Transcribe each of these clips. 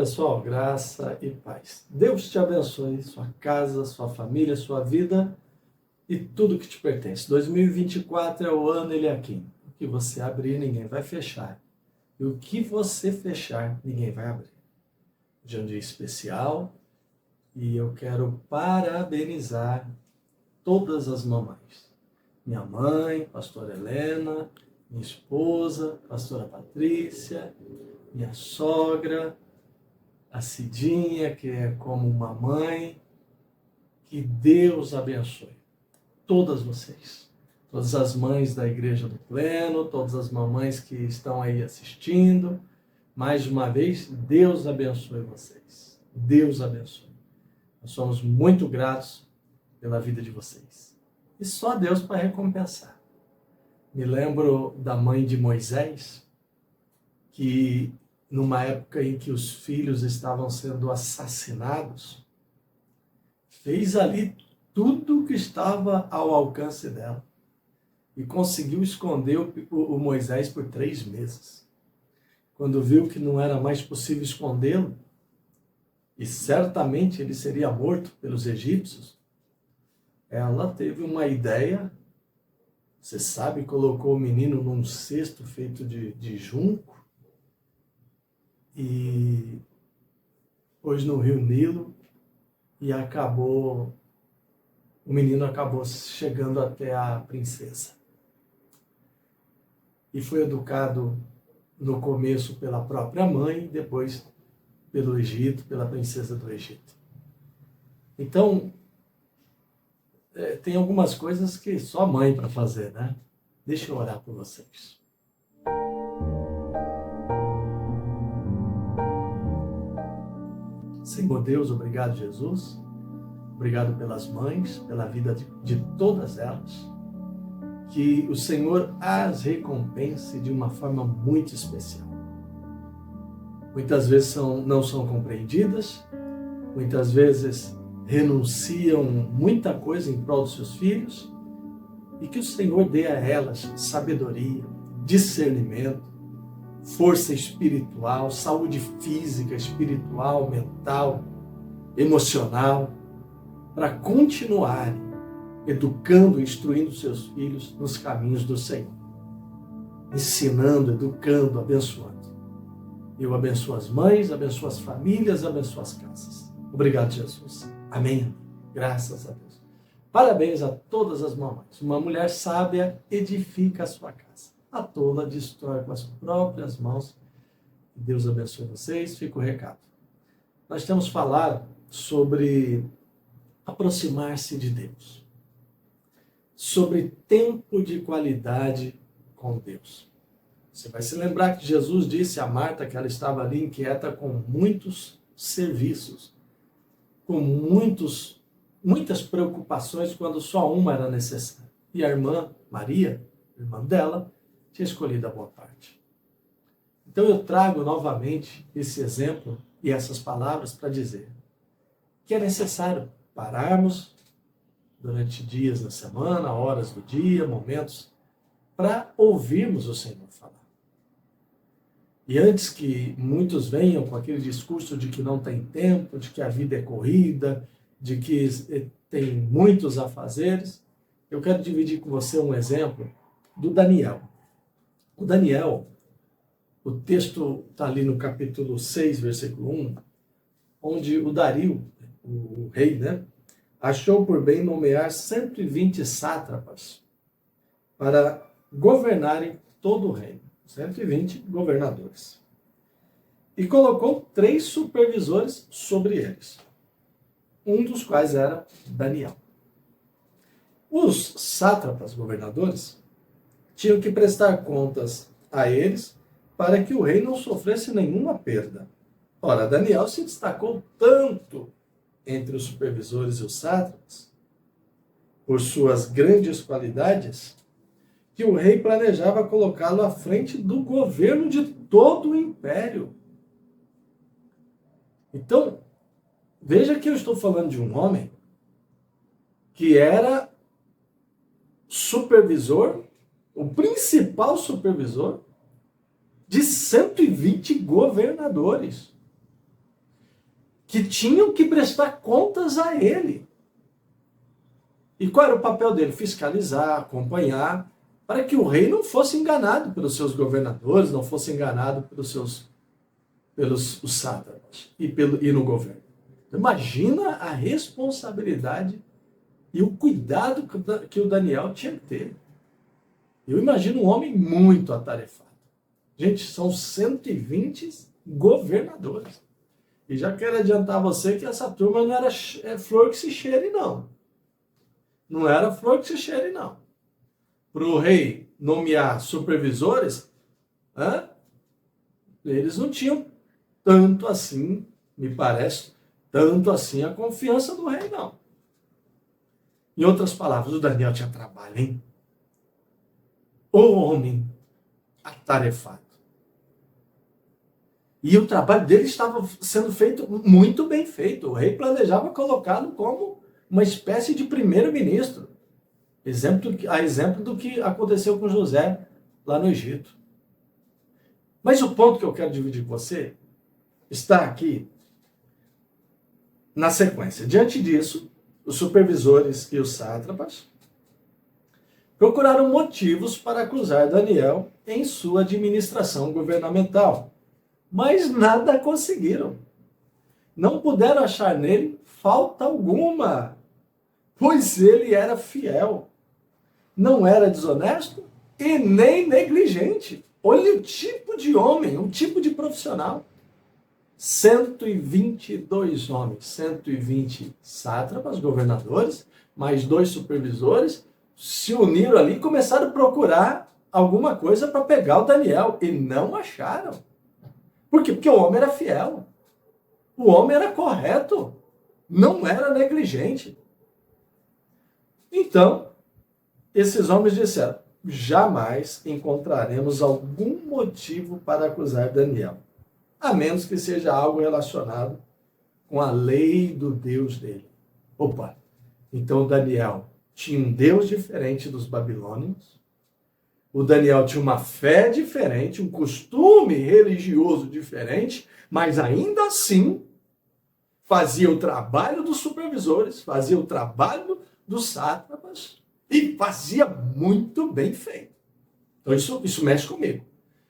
pessoal, graça e paz. Deus te abençoe, sua casa, sua família, sua vida e tudo que te pertence. 2024 é o ano, ele é aqui. O que você abrir, ninguém vai fechar. E o que você fechar, ninguém vai abrir. Hoje é um dia especial e eu quero parabenizar todas as mamães. Minha mãe, pastora Helena, minha esposa, pastora Patrícia, minha sogra, a Cidinha, que é como uma mãe. Que Deus abençoe todas vocês. Todas as mães da Igreja do Pleno, todas as mamães que estão aí assistindo. Mais uma vez, Deus abençoe vocês. Deus abençoe. Nós somos muito gratos pela vida de vocês. E só Deus para recompensar. Me lembro da mãe de Moisés, que numa época em que os filhos estavam sendo assassinados, fez ali tudo que estava ao alcance dela e conseguiu esconder o Moisés por 3 meses. Quando viu que não era mais possível escondê-lo, e certamente ele seria morto pelos egípcios, ela teve uma ideia. Você sabe, colocou o menino num cesto feito de junco e pôs no rio Nilo e o menino acabou chegando até a princesa. E foi educado no começo pela própria mãe, depois pelo Egito, pela princesa do Egito. Então, tem algumas coisas que só a mãe para fazer, né? Deixa eu orar por vocês. Senhor Deus, obrigado, Jesus. Obrigado pelas mães, pela vida de todas elas. Que o Senhor as recompense de uma forma muito especial. Muitas vezes não são compreendidas, muitas vezes renunciam muita coisa em prol dos seus filhos, e que o Senhor dê a elas sabedoria, discernimento, força espiritual, saúde física, espiritual, mental, emocional, para continuarem educando e instruindo seus filhos nos caminhos do Senhor. Ensinando, educando, abençoando. Eu abençoo as mães, abençoo as famílias, abençoo as casas. Obrigado, Jesus. Amém. Graças a Deus. Parabéns a todas as mamães. Uma mulher sábia edifica a sua casa. A tola destrói com as próprias mãos. Deus abençoe vocês. Fica o recado. Nós temos falado sobre aproximar-se de Deus. Sobre tempo de qualidade com Deus. Você vai se lembrar que Jesus disse a Marta que ela estava ali inquieta com muitos serviços, com muitas preocupações, quando só uma era necessária. E a irmã Maria, irmã dela, tinha escolhido a boa parte. Então eu trago novamente esse exemplo e essas palavras para dizer que é necessário pararmos durante dias da semana, horas do dia, momentos, para ouvirmos o Senhor falar. E antes que muitos venham com aquele discurso de que não tem tempo, de que a vida é corrida, de que tem muitos afazeres, eu quero dividir com você um exemplo do Daniel. O Daniel, o texto está ali no capítulo 6, versículo 1, onde o Dario, o rei, achou por bem nomear 120 sátrapas para governarem todo o reino. 120 governadores. E colocou 3 supervisores sobre eles. Um dos quais era Daniel. Os sátrapas governadores tinham que prestar contas a eles para que o rei não sofresse nenhuma perda. Ora, Daniel se destacou tanto entre os supervisores e os sátrapas, por suas grandes qualidades, que o rei planejava colocá-lo à frente do governo de todo o império. Então, veja que eu estou falando de um homem que era supervisor, o principal supervisor de 120 governadores. que tinham que prestar contas a ele. E qual era o papel dele? Fiscalizar, acompanhar, para que o rei não fosse enganado pelos seus governadores, não fosse enganado pelos os sátrapas e no governo. Imagina a responsabilidade e o cuidado que o Daniel tinha que ter. Eu imagino um homem muito atarefado. Gente, são 120 governadores. E já quero adiantar a você que essa turma não era flor que se cheire, não. Não era flor que se cheire, não. Para o rei nomear supervisores, eles não tinham tanto assim, me parece, tanto assim a confiança do rei, não. Em outras palavras, o Daniel tinha trabalho, hein? O homem atarefado. E o trabalho dele estava sendo feito muito bem feito. O rei planejava colocá-lo como uma espécie de primeiro-ministro. A exemplo do que aconteceu com José lá no Egito. Mas o ponto que eu quero dividir com você está aqui na sequência. Diante disso, os supervisores e os sátrapas procuraram motivos para acusar Daniel em sua administração governamental, mas nada conseguiram. Não puderam achar nele falta alguma, pois ele era fiel, não era desonesto e nem negligente. Olha o tipo de homem, o tipo de profissional. 122 homens, 120 sátrapas, governadores, mais 2 supervisores, se uniram ali e começaram a procurar alguma coisa para pegar o Daniel. E não acharam. Por quê? Porque o homem era fiel. O homem era correto. Não era negligente. Então, esses homens disseram: jamais encontraremos algum motivo para acusar Daniel, a menos que seja algo relacionado com a lei do Deus dele. Opa! Então Daniel tinha um Deus diferente dos babilônios. O Daniel tinha uma fé diferente, um costume religioso diferente, mas ainda assim fazia o trabalho dos supervisores, fazia o trabalho dos sátrapas e fazia muito bem feito. Então isso mexe comigo.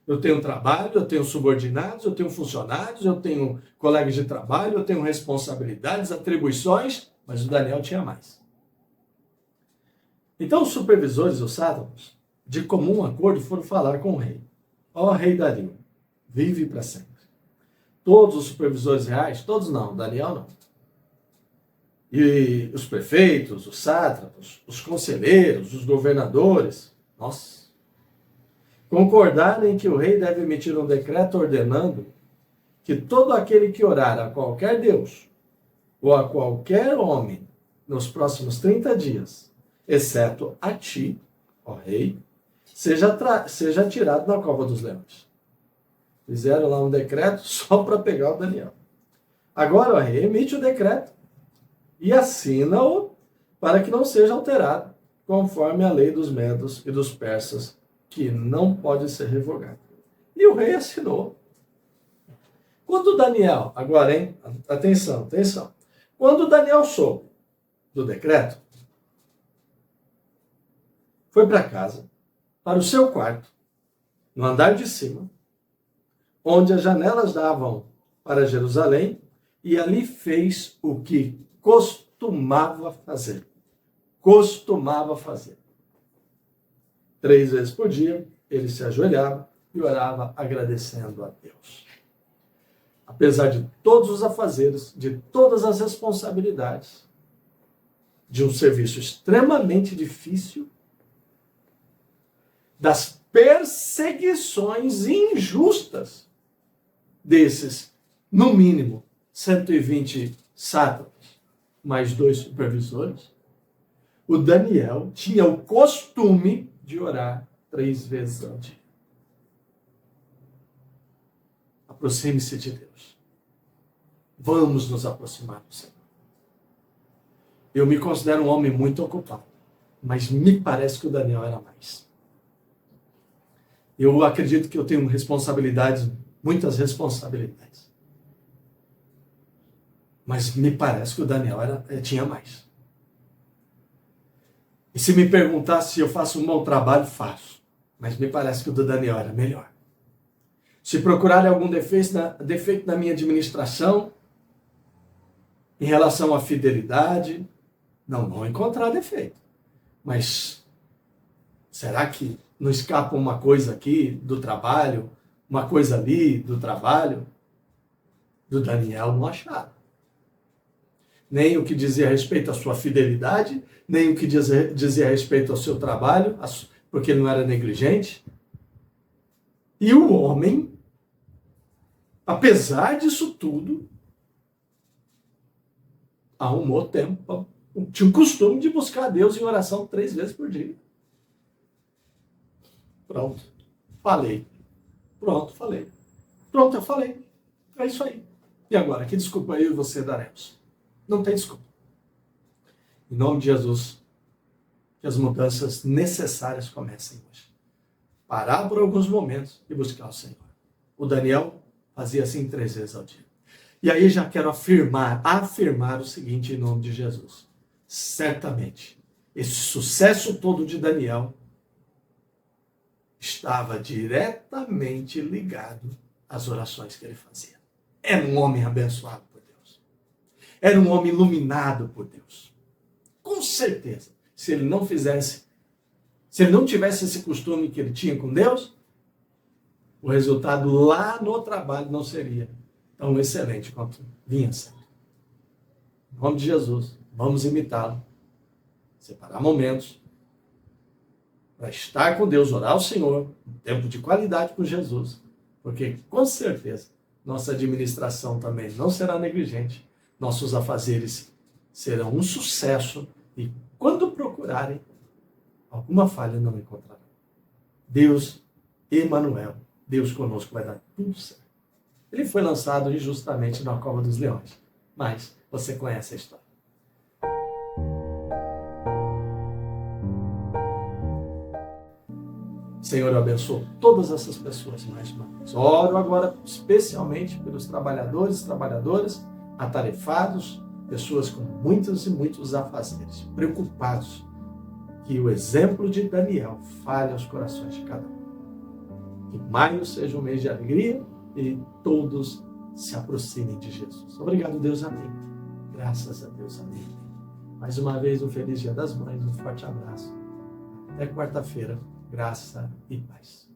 Eu tenho trabalho, eu tenho subordinados, eu tenho funcionários, eu tenho colegas de trabalho, eu tenho responsabilidades, atribuições, mas o Daniel tinha mais. Então os supervisores, os sátrapas, de comum acordo, foram falar com o rei. Ó rei Dario, vive para sempre. Todos os supervisores reais, todos não, Daniel não. E os prefeitos, os sátrapas, os conselheiros, os governadores, nossa, concordaram em que o rei deve emitir um decreto ordenando que todo aquele que orar a qualquer Deus ou a qualquer homem nos próximos 30 dias, exceto a ti, ó rei, seja tirado na cova dos leões. Fizeram lá um decreto só para pegar o Daniel. Agora o rei emite o decreto e assina-o para que não seja alterado, conforme a lei dos medos e dos persas, que não pode ser revogado. E o rei assinou. Quando Daniel, agora, hein? Atenção. Quando Daniel soube do decreto, foi para casa, para o seu quarto, no andar de cima, onde as janelas davam para Jerusalém, e ali fez o que costumava fazer. 3 vezes por dia, ele se ajoelhava e orava agradecendo a Deus. Apesar de todos os afazeres, de todas as responsabilidades, de um serviço extremamente difícil, das perseguições injustas desses, no mínimo, 120 sátrapas, mais 2 supervisores, o Daniel tinha o costume de orar 3 vezes ao dia. Aproxime-se de Deus. Vamos nos aproximar do Senhor. Eu me considero um homem muito ocupado, mas me parece que o Daniel era mais. Eu acredito que eu tenho responsabilidades, muitas responsabilidades. Mas me parece que o Daniel tinha mais. E se me perguntar se eu faço um bom trabalho, faço. Mas me parece que o do Daniel era melhor. Se procurarem algum defeito na minha administração, em relação à fidelidade, não vão encontrar defeito. Mas será que não escapa uma coisa aqui do trabalho, uma coisa ali do trabalho? Do Daniel não acharam. Nem o que dizia respeito à sua fidelidade, nem o que dizia respeito ao seu trabalho, porque ele não era negligente. E o homem, apesar disso tudo, arrumou tempo, tinha o costume de buscar a Deus em oração 3 vezes por dia. Pronto, falei. Pronto, falei. Pronto, eu falei. É isso aí. E agora, que desculpa eu e você daremos? Não tem desculpa. Em nome de Jesus, que as mudanças necessárias comecem hoje. Parar por alguns momentos e buscar o Senhor. O Daniel fazia assim 3 vezes ao dia. E aí já quero afirmar o seguinte em nome de Jesus. Certamente, esse sucesso todo de Daniel estava diretamente ligado às orações que ele fazia. Era um homem abençoado por Deus. Era um homem iluminado por Deus. Com certeza, se ele não tivesse esse costume que ele tinha com Deus, o resultado lá no trabalho não seria tão excelente quanto vinha sendo. Em nome de Jesus, vamos imitá-lo. Separar momentos para estar com Deus, orar ao Senhor, um tempo de qualidade com Jesus, porque com certeza nossa administração também não será negligente, nossos afazeres serão um sucesso e quando procurarem, alguma falha não encontrarão. Deus, Emanuel, Deus conosco, vai dar tudo certo. Ele foi lançado injustamente na cova dos leões, mas você conhece a história. Senhor, eu abençoo todas essas pessoas mais uma vez. Oro agora especialmente pelos trabalhadores e trabalhadoras, atarefados, pessoas com muitos e muitos afazeres, preocupados que o exemplo de Daniel fale aos corações de cada um. Que maio seja um mês de alegria e todos se aproximem de Jesus. Obrigado, Deus, amém. Graças a Deus, amém. Mais uma vez, um feliz Dia das Mães, um forte abraço. Até quarta-feira. Graça e paz.